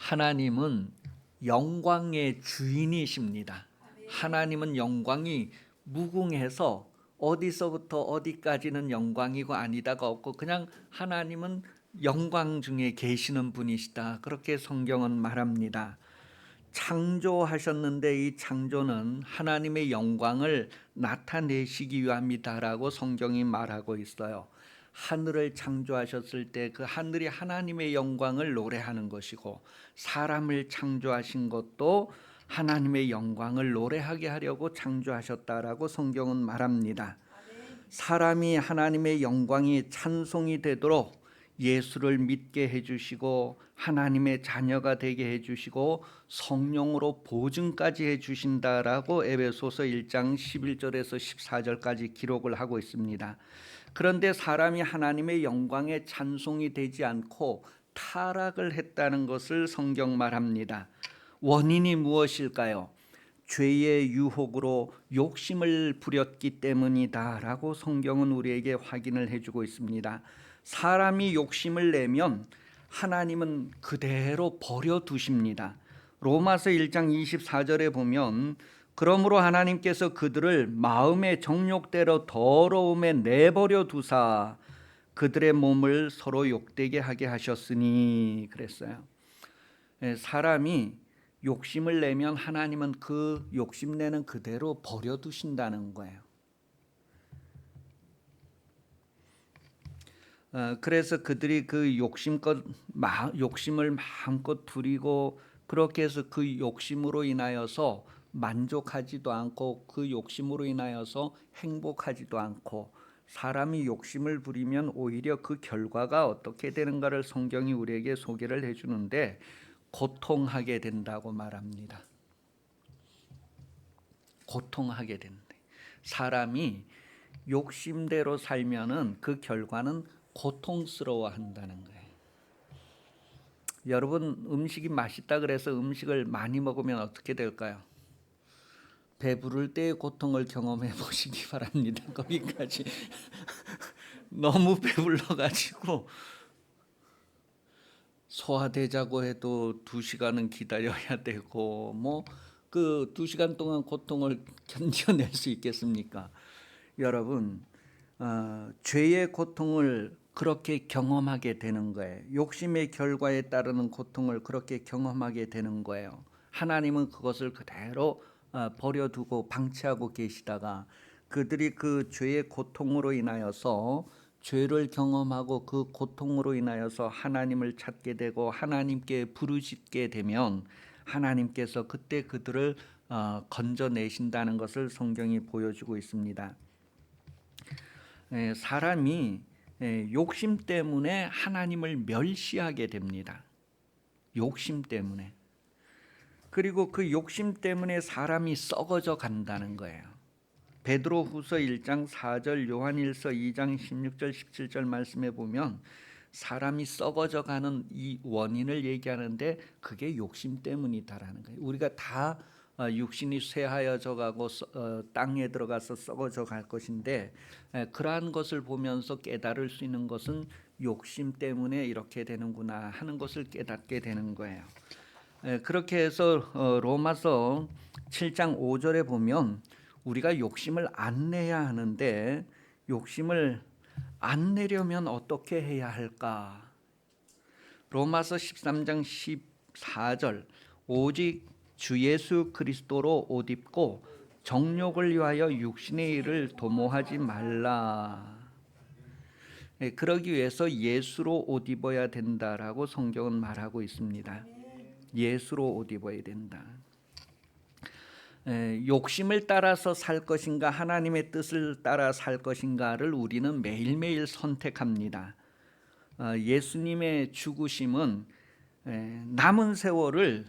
하나님은 영광의 주인이십니다. 하나님은 영광이 무궁해서 어디서부터 어디까지는 영광이고 아니다가 없고 그냥 하나님은 영광 중에 계시는 분이시다. 그렇게 성경은 말합니다. 창조하셨는데 이 창조는 하나님의 영광을 나타내시기 위함이다라고 성경이 말하고 있어요. 하늘을 창조하셨을 때 그 하늘이 하나님의 영광을 노래하는 것이고, 사람을 창조하신 것도 하나님의 영광을 노래하게 하려고 창조하셨다라고 성경은 말합니다. 사람이 하나님의 영광이 찬송이 되도록 예수를 믿게 해주시고 하나님의 자녀가 되게 해주시고 성령으로 보증까지 해주신다라고 에베소서 1장 11절에서 14절까지 기록을 하고 있습니다. 그런데 사람이 하나님의 영광에 찬송이 되지 않고 타락을 했다는 것을 성경 말합니다. 원인이 무엇일까요? 죄의 유혹으로 욕심을 부렸기 때문이다 라고 성경은 우리에게 확인을 해주고 있습니다. 사람이 욕심을 내면 하나님은 그대로 버려두십니다. 로마서 1장 24절에 보면 그러므로 하나님께서 그들을 마음의 정욕대로 더러움에 내버려 두사 그들의 몸을 서로 욕되게 하게 하셨으니 그랬어요. 사람이 욕심을 내면 하나님은 그 욕심내는 그대로 버려두신다는 거예요. 그래서 그들이 그 욕심을 마음껏 부리고 그렇게 해서 그 욕심으로 인하여서 만족하지도 않고 그 욕심으로 인하여서 행복하지도 않고, 사람이 욕심을 부리면 오히려 그 결과가 어떻게 되는가를 성경이 우리에게 소개를 해주는데 고통하게 된다고 말합니다. 고통하게 된대. 사람이 욕심대로 살면은 그 결과는 고통스러워한다는 거예요. 여러분, 음식이 맛있다 그래서 음식을 많이 먹으면 어떻게 될까요? 배부를 때의 고통을 경험해 보시기 바랍니다. 거기까지 너무 배불러가지고 소화되자고 해도 2시간은 기다려야 되고 그 2시간 동안 고통을 견뎌낼 수 있겠습니까? 여러분, 죄의 고통을 그렇게 경험하게 되는 거예요. 욕심의 결과에 따르는 고통을 그렇게 경험하게 되는 거예요. 하나님은 그것을 그대로 버려두고 방치하고 계시다가 그들이 그 죄의 고통으로 인하여서 죄를 경험하고 그 고통으로 인하여서 하나님을 찾게 되고 하나님께 부르짖게 되면 하나님께서 그때 그들을 건져내신다는 것을 성경이 보여주고 있습니다. 사람이 욕심 때문에 하나님을 멸시하게 됩니다. 욕심 때문에. 그리고 그 욕심 때문에 사람이 썩어져 간다는 거예요. 베드로후서 1장 4절, 요한일서 2장 16절 17절 말씀에 보면 사람이 썩어져 가는 이 원인을 얘기하는데 그게 욕심 때문이다라는 거예요. 우리가 다 육신이 쇠하여져 가고 땅에 들어가서 썩어져 갈 것인데, 그러한 것을 보면서 깨달을 수 있는 것은 욕심 때문에 이렇게 되는구나 하는 것을 깨닫게 되는 거예요. 그렇게 해서 로마서 7장 5절에 보면 우리가 욕심을 안 내야 하는데 욕심을 안 내려면 어떻게 해야 할까? 로마서 13장 14절 오직 주 예수 그리스도로 옷 입고 정욕을 위하여 육신의 일을 도모하지 말라. 그러기 위해서 예수로 옷 입어야 된다라고 성경은 말하고 있습니다. 예수로 옷 입어야 된다. 욕심을 따라서 살 것인가 하나님의 뜻을 따라 살 것인가를 우리는 매일매일 선택합니다. 예수님의 죽으심은 남은 세월을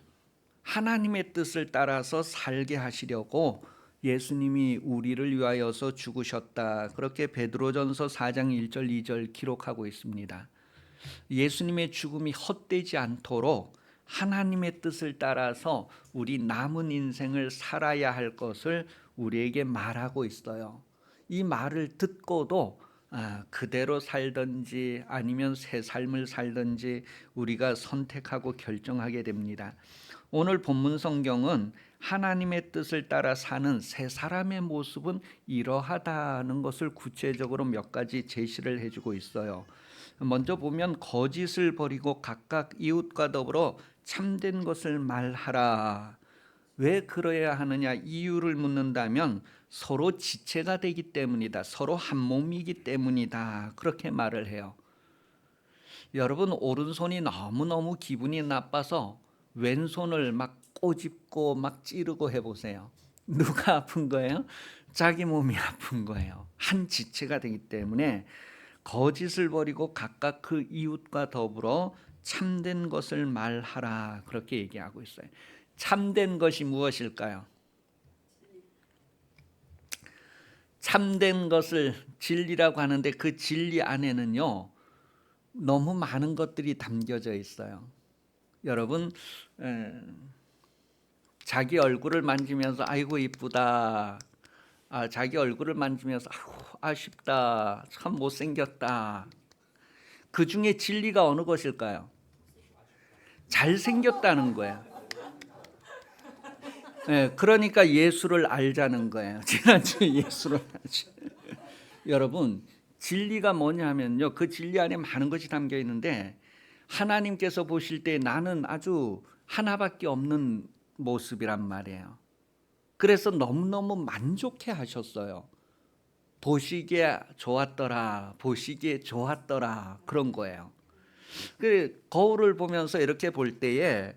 하나님의 뜻을 따라서 살게 하시려고 예수님이 우리를 위하여서 죽으셨다. 그렇게 베드로전서 4장 1절 2절 기록하고 있습니다. 예수님의 죽음이 헛되지 않도록 하나님의 뜻을 따라서 우리 남은 인생을 살아야 할 것을 우리에게 말하고 있어요. 이 말을 듣고도 그대로 살든지 아니면 새 삶을 살든지 우리가 선택하고 결정하게 됩니다. 오늘 본문 성경은 하나님의 뜻을 따라 사는 새 사람의 모습은 이러하다는 것을 구체적으로 몇 가지 제시를 해주고 있어요. 먼저 보면 거짓을 버리고 각각 이웃과 더불어 참된 것을 말하라. 왜 그래야 하느냐 이유를 묻는다면 서로 지체가 되기 때문이다. 서로 한 몸이기 때문이다. 그렇게 말을 해요. 여러분 오른손이 너무너무 기분이 나빠서 왼손을 막 꼬집고 막 찌르고 해보세요. 누가 아픈 거예요? 자기 몸이 아픈 거예요. 한 지체가 되기 때문에 거짓을 버리고 각각 그 이웃과 더불어 참된 것을 말하라. 그렇게 얘기하고 있어요. 참된 것이 무엇일까요? 참된 것을 진리라고 하는데 그 진리 안에는요 너무 많은 것들이 담겨져 있어요. 여러분 자기 얼굴을 만지면서 아이고 이쁘다, 자기 얼굴을 만지면서 아이고 아쉽다, 참 못생겼다, 그 중에 진리가 어느 것일까요? 잘생겼다는 거예요. 그러니까 예수를 알자는 거예요. 지난주에 예수를 알지. 여러분 진리가 뭐냐면요 그 진리 안에 많은 것이 담겨 있는데 하나님께서 보실 때 나는 아주 하나밖에 없는 모습이란 말이에요. 그래서 너무너무 만족해 하셨어요. 보시기에 좋았더라, 보시기에 좋았더라, 그런 거예요. 그 거울을 보면서 이렇게 볼 때에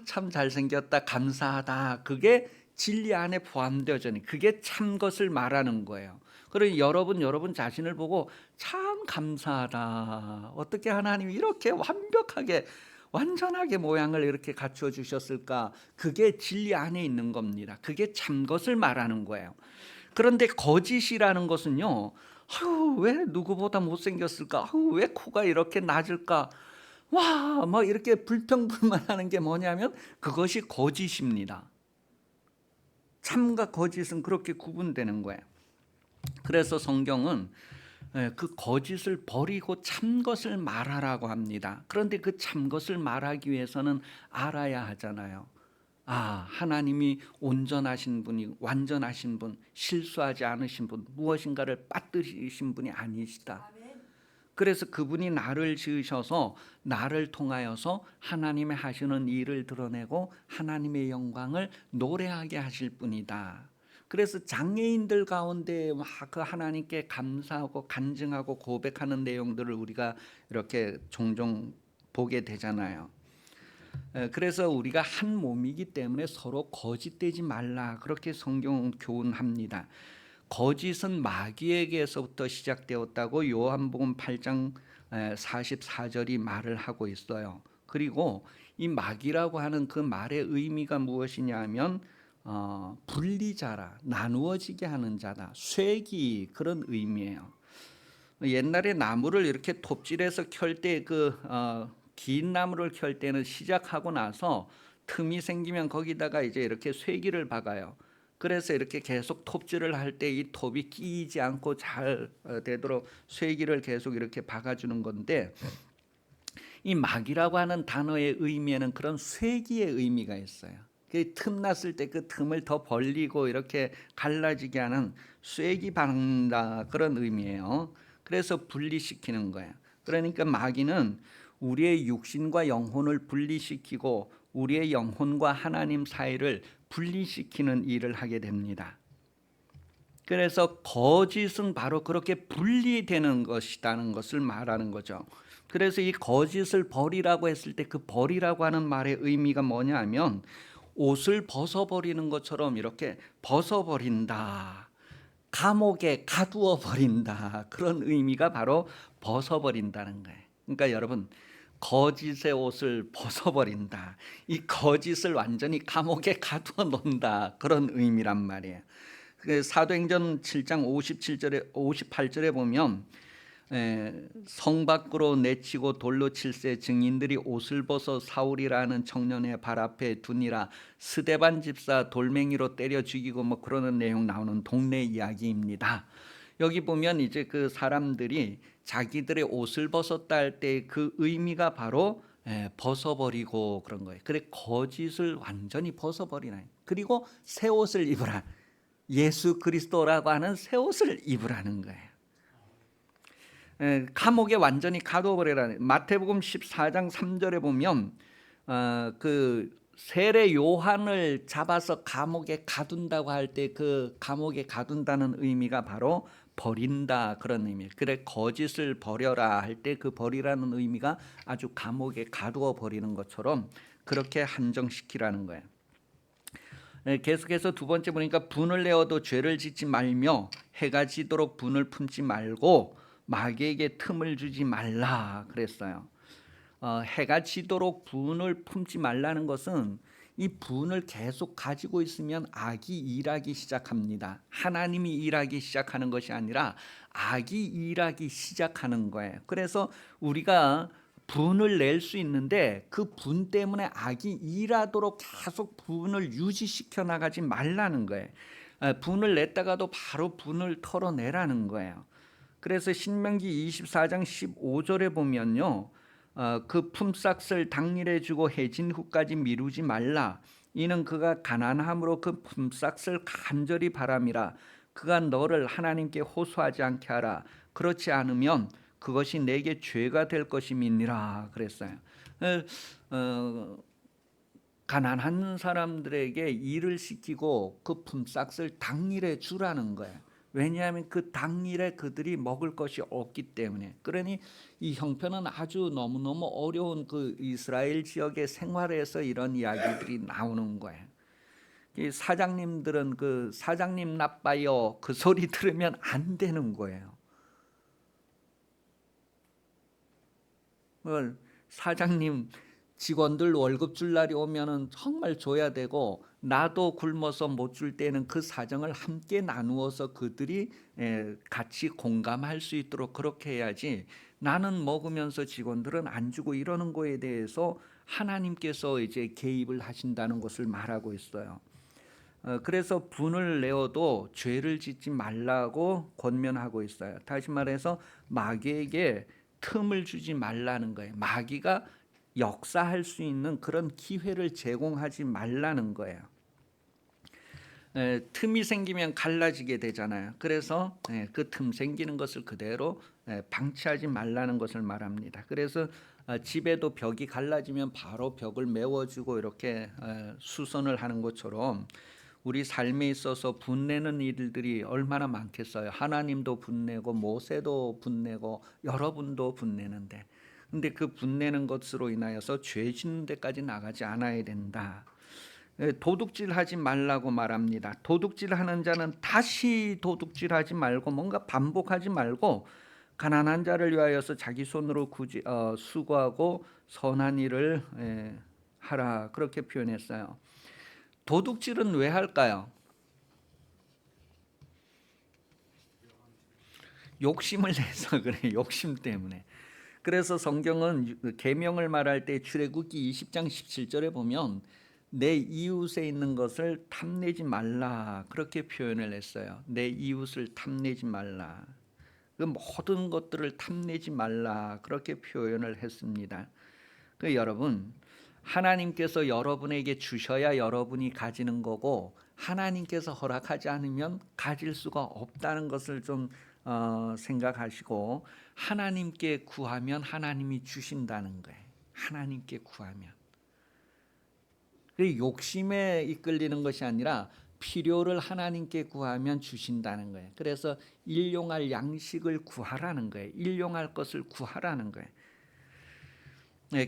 참 잘생겼다, 감사하다, 그게 진리 안에 포함되어져 있는, 그게 참 것을 말하는 거예요. 그러니 여러분 자신을 보고 참 감사하다, 어떻게 하나님이 이렇게 완벽하게 완전하게 모양을 이렇게 갖추어 주셨을까, 그게 진리 안에 있는 겁니다. 그게 참 것을 말하는 거예요. 그런데 거짓이라는 것은요, 왜 누구보다 못생겼을까, 왜 코가 이렇게 낮을까, 뭐 이렇게 불평불만하는 게 뭐냐면 그것이 거짓입니다. 참과 거짓은 그렇게 구분되는 거예요. 그래서 성경은 그 거짓을 버리고 참 것을 말하라고 합니다. 그런데 그 참 것을 말하기 위해서는 알아야 하잖아요. 하나님이 온전하신 분이, 완전하신 분, 실수하지 않으신 분, 무엇인가를 빠뜨리신 분이 아니시다. 그래서 그분이 나를 지으셔서 나를 통하여서 하나님의 하시는 일을 드러내고 하나님의 영광을 노래하게 하실 분이다. 그래서 장애인들 가운데 그 하나님께 감사하고 간증하고 고백하는 내용들을 우리가 이렇게 종종 보게 되잖아요. 그래서 우리가 한 몸이기 때문에 서로 거짓되지 말라, 그렇게 성경은 교훈합니다. 거짓은 마귀에게서부터 시작되었다고 요한복음 8장 44절이 말을 하고 있어요. 그리고 이 마귀라고 하는 그 말의 의미가 무엇이냐면 분리자라, 나누어지게 하는 자다, 쇠기, 그런 의미예요. 옛날에 나무를 이렇게 톱질해서 켤 때 긴 나무를 켤 때는 시작하고 나서 틈이 생기면 거기다가 이제 이렇게 쇠기를 박아요. 그래서 이렇게 계속 톱질을 할 때 이 톱이 끼이지 않고 잘 되도록 쇠기를 계속 이렇게 박아주는 건데, 이 막이라고 하는 단어의 의미에는 그런 쇠기의 의미가 있어요. 그 틈 났을 때 그 틈을 더 벌리고 이렇게 갈라지게 하는 쇠기 박는다, 그런 의미예요. 그래서 분리시키는 거예요. 그러니까 마귀는 우리의 육신과 영혼을 분리시키고 우리의 영혼과 하나님 사이를 분리시키는 일을 하게 됩니다. 그래서 거짓은 바로 그렇게 분리되는 것이라는 것을 말하는 거죠. 그래서 이 거짓을 버리라고 했을 때 그 버리라고 하는 말의 의미가 뭐냐 하면 옷을 벗어버리는 것처럼 이렇게 벗어버린다, 감옥에 가두어 버린다, 그런 의미가 바로 벗어버린다는 거예요. 그러니까 여러분 거짓의 옷을 벗어버린다, 이 거짓을 완전히 감옥에 가두어 놓는다, 그런 의미란 말이에요. 사도행전 7장 57절에 58절에 보면 성 밖으로 내치고 돌로 칠세 증인들이 옷을 벗어 사울이라는 청년의 발 앞에 두니라, 스데반 집사 돌멩이로 때려 죽이고 뭐 그러는 내용 나오는 동네 이야기입니다. 여기 보면 이제 그 사람들이 자기들의 옷을 벗었다 할 때 그 의미가 바로 벗어버리고 그런 거예요. 그래 거짓을 완전히 벗어버리나. 그리고 새 옷을 입으라. 예수 그리스도라고 하는 새 옷을 입으라는 거예요. 감옥에 완전히 가둬버리라. 마태복음 14장 3절에 보면 그 세례 요한을 잡아서 감옥에 가둔다고 할 때 그 감옥에 가둔다는 의미가 바로 버린다 그런 의미예요. 그래 거짓을 버려라 할 때 그 버리라는 의미가 아주 감옥에 가두어 버리는 것처럼 그렇게 한정시키라는 거예요. 계속해서 두 번째 보니까 분을 내어도 죄를 짓지 말며 해가 지도록 분을 품지 말고 마귀에게 틈을 주지 말라 그랬어요. 해가 지도록 분을 품지 말라는 것은 이 분을 계속 가지고 있으면 악이 일하기 시작합니다. 하나님이 일하기 시작하는 것이 아니라 악이 일하기 시작하는 거예요. 그래서 우리가 분을 낼 수 있는데 그 분 때문에 악이 일하도록 계속 분을 유지시켜 나가지 말라는 거예요. 분을 냈다가도 바로 분을 털어내라는 거예요. 그래서 신명기 24장 15절에 보면요. 그 품삯을 당일에 주고 해진 후까지 미루지 말라. 이는 그가 가난함으로 그 품삯을 간절히 바람이라. 그가 너를 하나님께 호소하지 않게 하라. 그렇지 않으면 그것이 내게 죄가 될 것임이니라 그랬어요. 가난한 사람들에게 일을 시키고 그 품삯을 당일에 주라는 거예요. 왜냐하면 그 당일에 그들이 먹을 것이 없기 때문에. 그러니 이 형편은 아주 너무너무 어려운 그 이스라엘 지역의 생활에서 이런 이야기들이 나오는 거예요. 이 사장님들은 그 사장님 나빠요 그 소리 들으면 안 되는 거예요. 사장님 직원들 월급 줄 날이 오면은 정말 줘야 되고 나도 굶어서 못 줄 때는 그 사정을 함께 나누어서 그들이 같이 공감할 수 있도록 그렇게 해야지 나는 먹으면서 직원들은 안 주고 이러는 거에 대해서 하나님께서 이제 개입을 하신다는 것을 말하고 있어요. 그래서 분을 내어도 죄를 짓지 말라고 권면하고 있어요. 다시 말해서 마귀에게 틈을 주지 말라는 거예요. 마귀가 역사할 수 있는 그런 기회를 제공하지 말라는 거예요. 틈이 생기면 갈라지게 되잖아요. 그래서 그 틈 생기는 것을 그대로 방치하지 말라는 것을 말합니다. 그래서 집에도 벽이 갈라지면 바로 벽을 메워주고 이렇게 수선을 하는 것처럼 우리 삶에 있어서 분내는 일들이 얼마나 많겠어요. 하나님도 분내고 모세도 분내고 여러분도 분내는데 근데 그 분내는 것으로 인하여서 죄 짓는 데까지 나가지 않아야 된다. 도둑질하지 말라고 말합니다. 도둑질하는 자는 다시 도둑질하지 말고 뭔가 반복하지 말고 가난한 자를 위하여서 자기 손으로 수고하고 선한 일을 하라 그렇게 표현했어요. 도둑질은 왜 할까요? 욕심을 내서 그래. 욕심 때문에. 그래서 성경은 계명을 말할 때 출애굽기 20장 17절에 보면 내 이웃에 있는 것을 탐내지 말라 그렇게 표현을 했어요. 내 이웃을 탐내지 말라. 그 모든 것들을 탐내지 말라 그렇게 표현을 했습니다. 그 여러분 하나님께서 여러분에게 주셔야 여러분이 가지는 거고 하나님께서 허락하지 않으면 가질 수가 없다는 것을 좀 생각하시고 하나님께 구하면 하나님이 주신다는 거예요. 하나님께 구하면. 욕심에 이끌리는 것이 아니라 필요를 하나님께 구하면 주신다는 거예요. 그래서 일용할 양식을 구하라는 거예요. 일용할 것을 구하라는 거예요.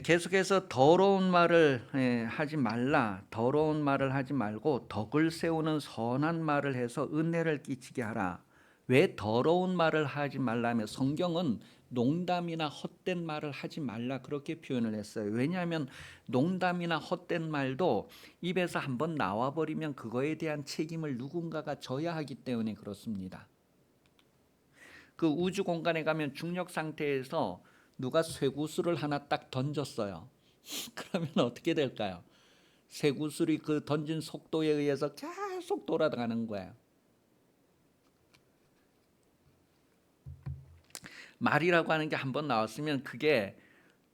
계속해서 더러운 말을 하지 말라. 더러운 말을 하지 말고 덕을 세우는 선한 말을 해서 은혜를 끼치게 하라. 왜 더러운 말을 하지 말라며 성경은 농담이나 헛된 말을 하지 말라 그렇게 표현을 했어요. 왜냐하면 농담이나 헛된 말도 입에서 한번 나와버리면 그거에 대한 책임을 누군가가 져야 하기 때문에 그렇습니다. 그 우주 공간에 가면 중력 상태에서 누가 쇠구슬을 하나 딱 던졌어요. 그러면 어떻게 될까요? 쇠구슬이 그 던진 속도에 의해서 계속 돌아가는 거예요. 말이라고 하는 게 한번 나왔으면 그게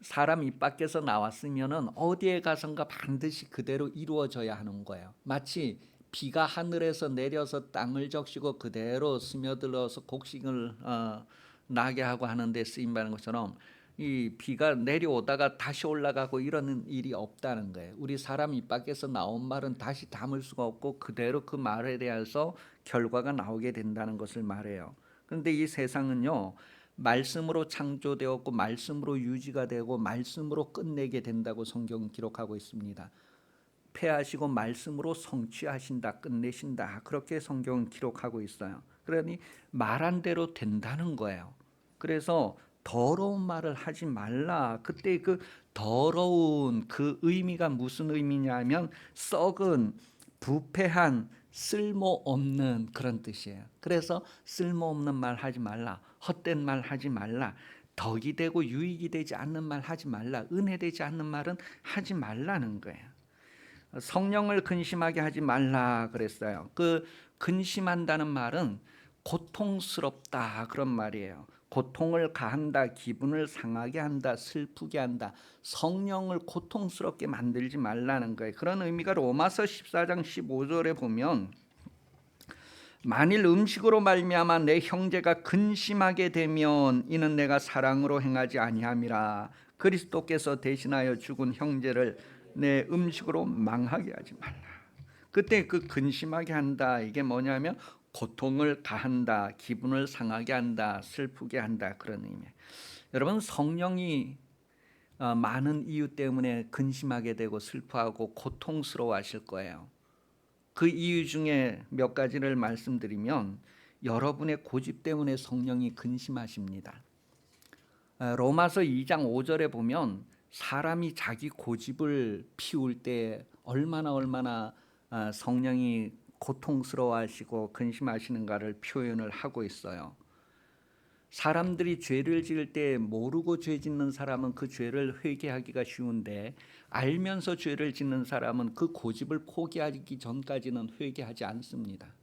사람 입 밖에서 나왔으면은 어디에 가선가 반드시 그대로 이루어져야 하는 거예요. 마치 비가 하늘에서 내려서 땅을 적시고 그대로 스며들어서 곡식을 나게 하고 하는 데 쓰임 받는 것처럼 이 비가 내려오다가 다시 올라가고 이러는 일이 없다는 거예요. 우리 사람 입 밖에서 나온 말은 다시 담을 수가 없고 그대로 그 말에 대해서 결과가 나오게 된다는 것을 말해요. 그런데 이 세상은요, 말씀으로 창조되었고 말씀으로 유지가 되고 말씀으로 끝내게 된다고 성경은 기록하고 있습니다. 패하시고 말씀으로 성취하신다, 끝내신다, 그렇게 성경은 기록하고 있어요. 그러니 말한 대로 된다는 거예요. 그래서 더러운 말을 하지 말라. 그때 그 더러운 그 의미가 무슨 의미냐면 썩은, 부패한, 쓸모없는 그런 뜻이에요. 그래서 쓸모없는 말 하지 말라, 헛된 말 하지 말라, 덕이 되고 유익이 되지 않는 말 하지 말라, 은혜되지 않는 말은 하지 말라는 거예요. 성령을 근심하게 하지 말라 그랬어요. 그 근심한다는 말은 고통스럽다 그런 말이에요. 고통을 가한다, 기분을 상하게 한다, 슬프게 한다, 성령을 고통스럽게 만들지 말라는 거예요. 그런 의미가 로마서 14장 15절에 보면 만일 음식으로 말미암아 내 형제가 근심하게 되면 이는 내가 사랑으로 행하지 아니함이라. 그리스도께서 대신하여 죽은 형제를 내 음식으로 망하게 하지 말라. 그때 그 근심하게 한다, 이게 뭐냐면 고통을 가한다, 기분을 상하게 한다, 슬프게 한다, 그런 의미예요. 여러분, 성령이 많은 이유 때문에 근심하게 되고 슬퍼하고 고통스러워하실 거예요. 그 이유 중에 몇 가지를 말씀드리면 여러분의 고집 때문에 성령이 근심하십니다. 로마서 2장 5절에 보면 사람이 자기 고집을 피울 때 얼마나 성령이 고통스러워하시고 근심하시는가를 표현을 하고 있어요. 사람들이 죄를 지을 때 모르고 죄 짓는 사람은 그 죄를 회개하기가 쉬운데 알면서 죄를 짓는 사람은 그 고집을 포기하기 전까지는 회개하지 않습니다.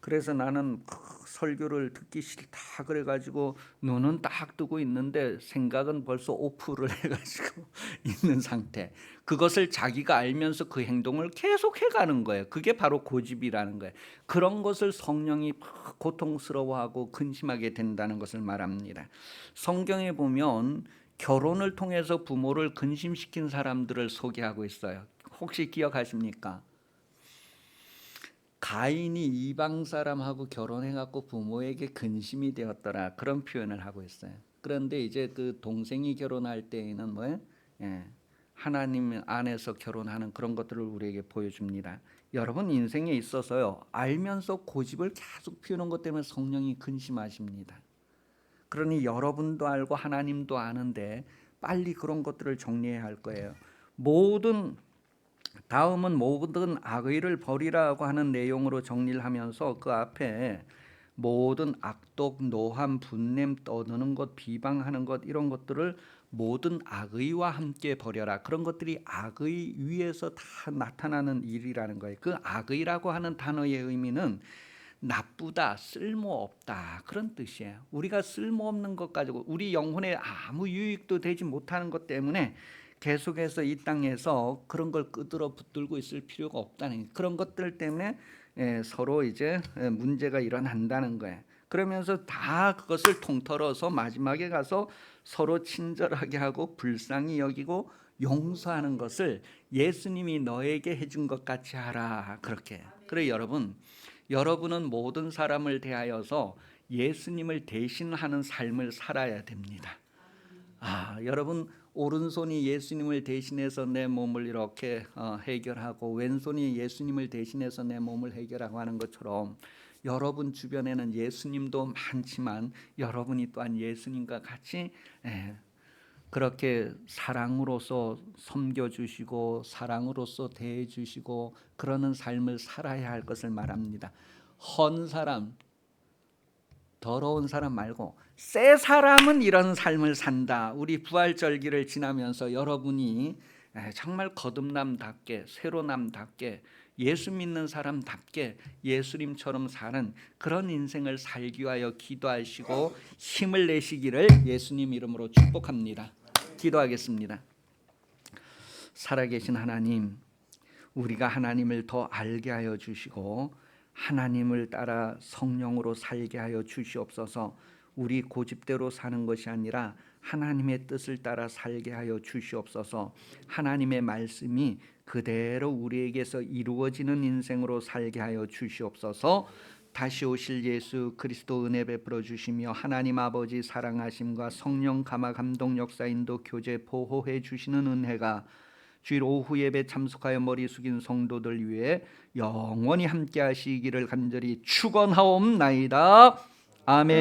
그래서 나는 설교를 듣기 싫다 그래가지고 눈은 딱 뜨고 있는데 생각은 벌써 오프를 해가지고 있는 상태. 그것을 자기가 알면서 그 행동을 계속 해가는 거예요. 그게 바로 고집이라는 거예요. 그런 것을 성령이 고통스러워하고 근심하게 된다는 것을 말합니다. 성경에 보면 결혼을 통해서 부모를 근심시킨 사람들을 소개하고 있어요. 혹시 기억하십니까? 가인이 이방 사람하고 결혼해갖고 부모에게 근심이 되었더라, 그런 표현을 하고 있어요. 그런데 이제 그 동생이 결혼할 때에는 뭐예요? 하나님 안에서 결혼하는 그런 것들을 우리에게 보여줍니다. 여러분 인생에 있어서요, 알면서 고집을 계속 피우는 것 때문에 성령이 근심하십니다. 그러니 여러분도 알고 하나님도 아는데 빨리 그런 것들을 정리해야 할 거예요. 다음은 모든 악의를 버리라고 하는 내용으로 정리를 하면서 그 앞에 모든 악독, 노함, 분냄, 떠드는 것, 비방하는 것, 이런 것들을 모든 악의와 함께 버려라. 그런 것들이 악의 위에서 다 나타나는 일이라는 거예요. 그 악의라고 하는 단어의 의미는 나쁘다, 쓸모없다, 그런 뜻이에요. 우리가 쓸모없는 것 가지고 우리 영혼에 아무 유익도 되지 못하는 것 때문에 계속해서 이 땅에서 그런 걸 끄드러 붙들고 있을 필요가 없다는, 그런 것들 때문에 서로 이제 문제가 일어난다는 거예요. 그러면서 다 그것을 통틀어서 마지막에 가서 서로 친절하게 하고 불쌍히 여기고 용서하는 것을 예수님이 너에게 해준 것 같이 하라, 그렇게. 그래 여러분은 모든 사람을 대하여서 예수님을 대신하는 삶을 살아야 됩니다. 여러분 오른손이 예수님을 대신해서 내 몸을 이렇게 해결하고 왼손이 예수님을 대신해서 내 몸을 해결하고 하는 것처럼 여러분 주변에는 예수님도 많지만 여러분이 또한 예수님과 같이 그렇게 사랑으로서 섬겨주시고 사랑으로서 대해주시고 그러는 삶을 살아야 할 것을 말합니다. 헌 사람, 더러운 사람 말고 새 사람은 이런 삶을 산다. 우리 부활절기를 지나면서 여러분이 정말 거듭남답게, 새로남답게 예수 믿는 사람답게 예수님처럼 사는 그런 인생을 살기 위하여 기도하시고 힘을 내시기를 예수님 이름으로 축복합니다. 기도하겠습니다. 살아계신 하나님, 우리가 하나님을 더 알게 하여 주시고 하나님을 따라 성령으로 살게 하여 주시옵소서. 우리 고집대로 사는 것이 아니라 하나님의 뜻을 따라 살게 하여 주시옵소서. 하나님의 말씀이 그대로 우리에게서 이루어지는 인생으로 살게 하여 주시옵소서. 다시 오실 예수 그리스도 은혜 베풀어 주시며 하나님 아버지 사랑하심과 성령 감화 감동 역사 인도 교제 보호해 주시는 은혜가 주일 오후 예배 참석하여 머리 숙인 성도들 위해 영원히 함께 하시기를 간절히 축원하옵나이다. 아멘.